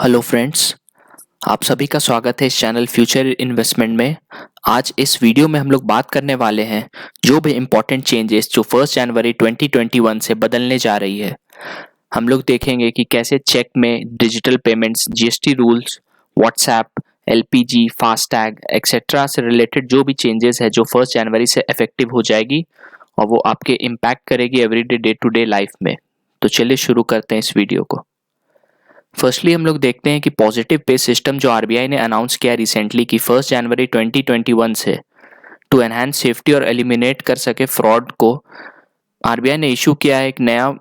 Hello friends, आप सभी का स्वागत है इस चैनल फ्यूचर इन्वेस्टमेंट में। आज इस वीडियो में हम लोग बात करने वाले हैं जो भी इम्पोर्टेंट चेंजेस जो 1 जनवरी 2021 से बदलने जा रही है। हम लोग देखेंगे कि कैसे चेक में digital payments, GST rules, WhatsApp, LPG, FASTag etcetera से रिलेटेड जो भी चेंजेस है जो 1 जनवरी से इफेक्टिव हो जाएगी और वो आपके इम्पैक्ट करेगी everyday day to day life में। तो चलिए शुरू करते हैं इस वीडियो को। फर्स्टली हम लोग देखते हैं कि पॉजिटिव पे सिस्टम जो आरबीआई ने अनाउंस किया रिसेंटली कि 1 जनवरी 2021 से टू एनहांस सेफ्टी और एलिमिनेट कर सके फ्रॉड को, आरबीआई ने इशू किया है एक नया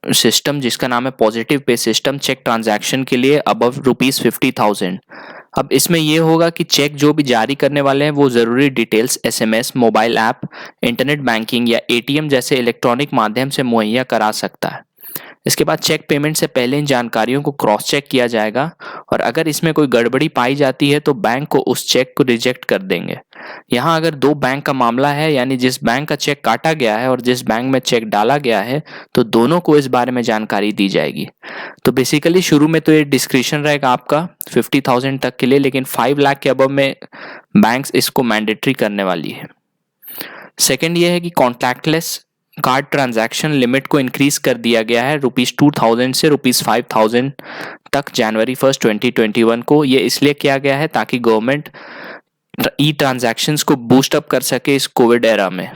सिस्टम जिसका नाम है positive pay system check transaction के लिए अबव ₹50,000। अब इसमें यह होगा कि चेक जो भी जारी करने वाले हैं वो ज़रूरी details SMS, mobile app, internet banking या एटीएम जैसे इलेक्ट्रॉनिक माध्यम से मुहैया करा सकता है। इसके बाद चेक पेमेंट से पहले इन जानकारियों को क्रॉस चेक किया जाएगा और अगर इसमें कोई गड़बड़ी पाई जाती है तो बैंक को उस चेक को रिजेक्ट कर देंगे। यहाँ अगर दो बैंक का मामला है, यानी जिस बैंक का चेक काटा गया है और जिस बैंक में चेक डाला गया है, तो दोनों को इस बारे में जानकारी दी जाएगी। तो बेसिकली शुरू में तो ये डिस्क्रिप्शन रहेगा आपका 50,000 तक के लिए, लेकिन 5 लाख के अबव में बैंक्स इसको मैंडेटरी करने वाली है। सेकेंड ये है कि कॉन्टैक्टलेस कार्ड ट्रांजैक्शन लिमिट को इंक्रीज कर दिया गया है ₹2,000 से ₹5,000 तक जनवरी 1, 2021 को। ये इसलिए किया गया है ताकि गवर्नमेंट ई ट्रांजैक्शंस को बूस्ट अप कर सके इस कोविड एरा में।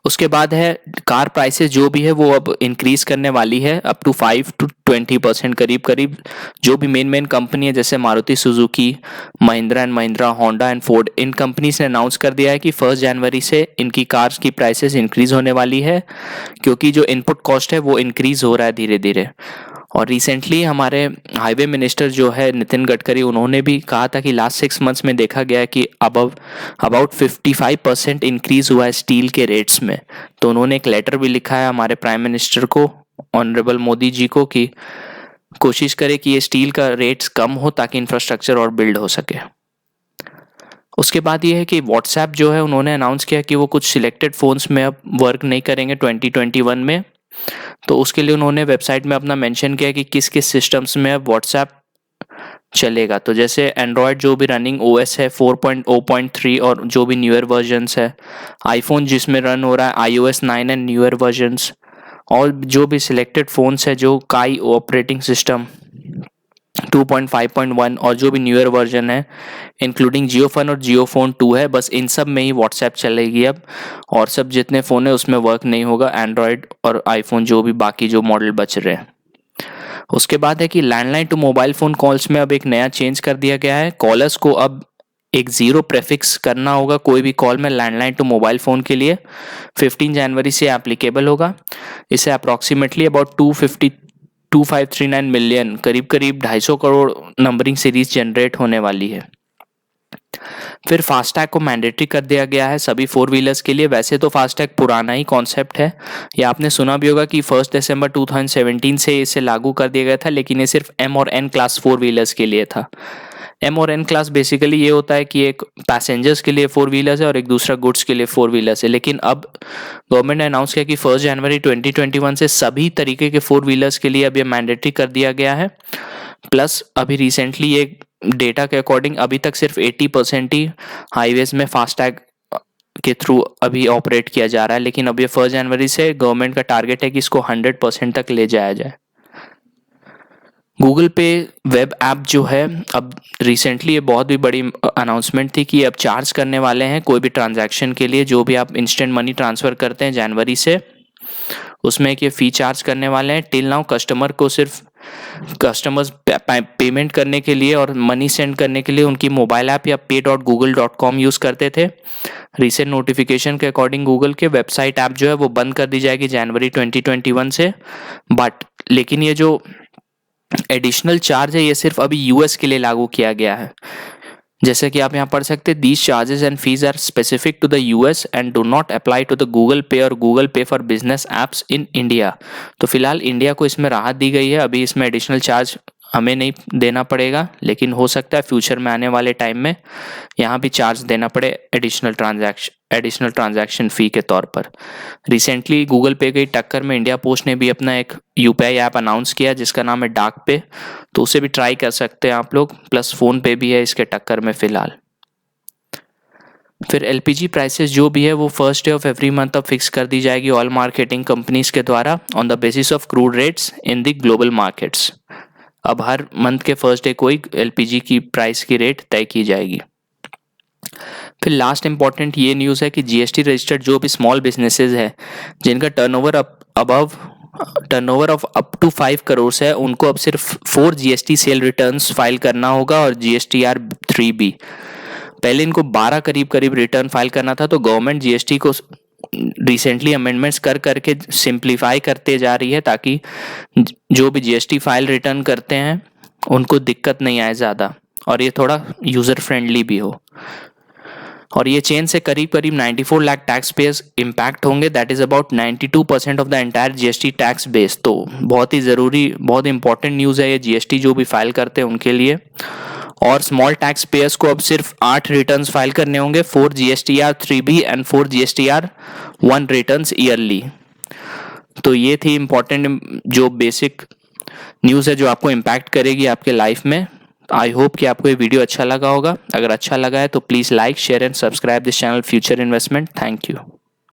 उसके बाद है कार प्राइसेस जो भी है वो अब इंक्रीज करने वाली है अप टू 5 to 20% करीब करीब। जो भी मेन कंपनी है जैसे Maruti Suzuki, Mahindra and Mahindra, Honda and Ford, in companies ने अनाउंस कर दिया है कि 1 जनवरी से इनकी कार्स की प्राइसेस इंक्रीज होने वाली है, क्योंकि जो इनपुट कॉस्ट है वो इंक्रीज हो रहा है धीरे धीरे। और रिसेंटली हमारे हाईवे मिनिस्टर जो है नितिन गडकरी, उन्होंने भी कहा था कि लास्ट 6 मंथ्स में देखा गया है कि अबाउट 55% इंक्रीज हुआ है स्टील के रेट्स में। तो उन्होंने एक लेटर भी लिखा है हमारे प्राइम मिनिस्टर को, ऑनरेबल मोदी जी को, कि कोशिश करे कि ये स्टील का रेट्स कम हो ताकि इंफ्रास्ट्रक्चर और बिल्ड हो सके। उसके बाद ये है कि व्हाट्सएप जो है उन्होंने अनाउंस किया कि वो कुछ सिलेक्टेड फ़ोन्स में अब वर्क नहीं करेंगे 2021 में। तो उसके लिए उन्होंने वेबसाइट में अपना मेंशन किया कि किस किस सिस्टम्स में अब व्हाट्सएप चलेगा। तो जैसे एंड्रॉयड जो भी रनिंग ओएस है 4.0.3 और जो भी न्यूअर वर्जन्स है, आईफोन जिसमें रन हो रहा है iOS 9 एंड न्यूअर वर्जन्स, और जो भी सिलेक्टेड फ़ोन्स है जो काई ऑपरेटिंग सिस्टम 2.5.1 और जो भी न्यूअर वर्जन है इंक्लूडिंग जियोफोन और जियोफोन 2 है, बस इन सब में ही व्हाट्सएप चलेगी अब। और सब जितने फ़ोन है उसमें वर्क नहीं होगा, एंड्रॉयड और आईफोन जो भी बाकी जो मॉडल बच रहे हैं। उसके बाद है कि landline to mobile phone calls में अब एक नया चेंज कर दिया गया है। कॉलर्स को अब एक 0 प्रेफिक्स करना होगा कोई भी कॉल में लैंडलाइन टू मोबाइल फ़ोन के लिए। 15 जनवरी से एप्लीकेबल होगा। इससे अप्रॉक्सीमेटली अबाउट 2539 मिलियन, करीब करीब 250 करोड़ नंबरिंग सीरीज जनरेट होने वाली है। फिर फास्टैग को मैंडेटरी कर दिया गया है सभी 4 व्हीलर्स के लिए। वैसे तो फास्टैग पुराना ही कॉन्सेप्ट है, ये आपने सुना भी होगा कि 1 दिसंबर 2017 से इसे लागू कर दिया गया था, लेकिन ये सिर्फ M और N क्लास 4 व्हीलर्स के लिए था। M और N क्लास बेसिकली ये होता है कि एक पैसेंजर्स के लिए 4 व्हीलर्स है और एक दूसरा गुड्स के लिए 4 व्हीलर्स है। लेकिन अब गवर्नमेंट ने अनाउंस किया कि 1 जनवरी 2021 से सभी तरीके के 4 व्हीलर्स के लिए अब ये मैंडेटरी कर दिया गया है। प्लस अभी रिसेंटली ये डेटा के अकॉर्डिंग अभी तक सिर्फ 80% ही हाईवेज में फास्टैग के थ्रू अभी ऑपरेट किया जा रहा है, लेकिन अब ये 1 जनवरी से गवर्नमेंट का टारगेट है कि इसको 100% तक ले जाया जाए। गूगल पे वेब ऐप जो है, अब रिसेंटली ये बहुत भी बड़ी अनाउंसमेंट थी कि अब चार्ज करने वाले हैं कोई भी ट्रांजैक्शन के लिए। जो भी आप इंस्टेंट मनी ट्रांसफ़र करते हैं जनवरी से, उसमें एक ये फ़ी चार्ज करने वाले हैं। टिल नाउ कस्टमर्स पेमेंट करने के लिए और मनी सेंड करने के लिए उनकी मोबाइल ऐप या pay.google.com यूज़ करते थे। रिसेंट नोटिफिकेशन के अकॉर्डिंग गूगल के वेबसाइट ऐप जो है वो बंद कर दी जाएगी जनवरी 2021 से। लेकिन ये जो एडिशनल चार्ज है ये सिर्फ अभी यूएस के लिए लागू किया गया है। जैसे कि आप यहाँ पढ़ सकते हैं, these charges and fees are specific to the US and do not apply to the Google Pay और Google Pay for business apps in India. तो फिलहाल इंडिया को इसमें राहत दी गई है, अभी इसमें एडिशनल चार्ज हमें नहीं देना पड़ेगा, लेकिन हो सकता है फ्यूचर में आने वाले टाइम में यहाँ भी चार्ज देना पड़े एडिशनल ट्रांजैक्शन फ़ी के तौर पर। रिसेंटली गूगल पे की टक्कर में इंडिया पोस्ट ने भी अपना एक यूपीआई ऐप अनाउंस किया जिसका नाम है डाक पे, तो उसे भी ट्राई कर सकते हैं आप लोग। प्लस फ़ोन पे भी है इसके टक्कर में फ़िलहाल। फिर एलपीजी प्राइसेस जो भी है वो first day of every month अब फिक्स कर दी जाएगी ऑयल मार्केटिंग कंपनीज के द्वारा on the basis of crude rates in the global markets. अब हर मंथ के फर्स्ट डे को ही एलपीजी की प्राइस की रेट तय की जाएगी। फिर लास्ट इंपॉर्टेंट ये न्यूज़ है कि जीएसटी रजिस्टर्ड जो भी स्मॉल बिजनेसेस है जिनका turnover of up to 5 crore है, उनको अब सिर्फ 4 जीएसटी सेल रिटर्न्स फाइल करना होगा और जीएसटीआर 3B। पहले इनको 12 करीब रिटर्न फाइल करना था, तो गवर्नमेंट जीएसटी को रिसेंटली अमेंडमेंट्स कर करके सिंप्लीफाई करते जा रही है ताकि जो भी जीएसटी फाइल रिटर्न करते हैं उनको दिक्कत नहीं आए ज़्यादा, और ये थोड़ा यूज़र फ्रेंडली भी हो। और ये चेंज से करीब 94 लाख टैक्स पेयर्स इम्पैक्ट होंगे, that is about 92% of the entire GST tax base. तो बहुत ही ज़रूरी, बहुत इंपॉर्टेंट न्यूज़ है ये जीएसटी जो भी फाइल करते हैं उनके लिए। और स्मॉल टैक्स पेयर्स को अब सिर्फ 8 रिटर्न्स फाइल करने होंगे, 4 GSTR 3B and 4 GSTR 1 returns yearly. तो ये थी इम्पॉर्टेंट जो बेसिक न्यूज़ है जो आपको इम्पैक्ट करेगी आपके लाइफ में। आई होप कि आपको ये वीडियो अच्छा लगा होगा। अगर अच्छा लगा है तो please like, share and subscribe this channel future investment. Thank you.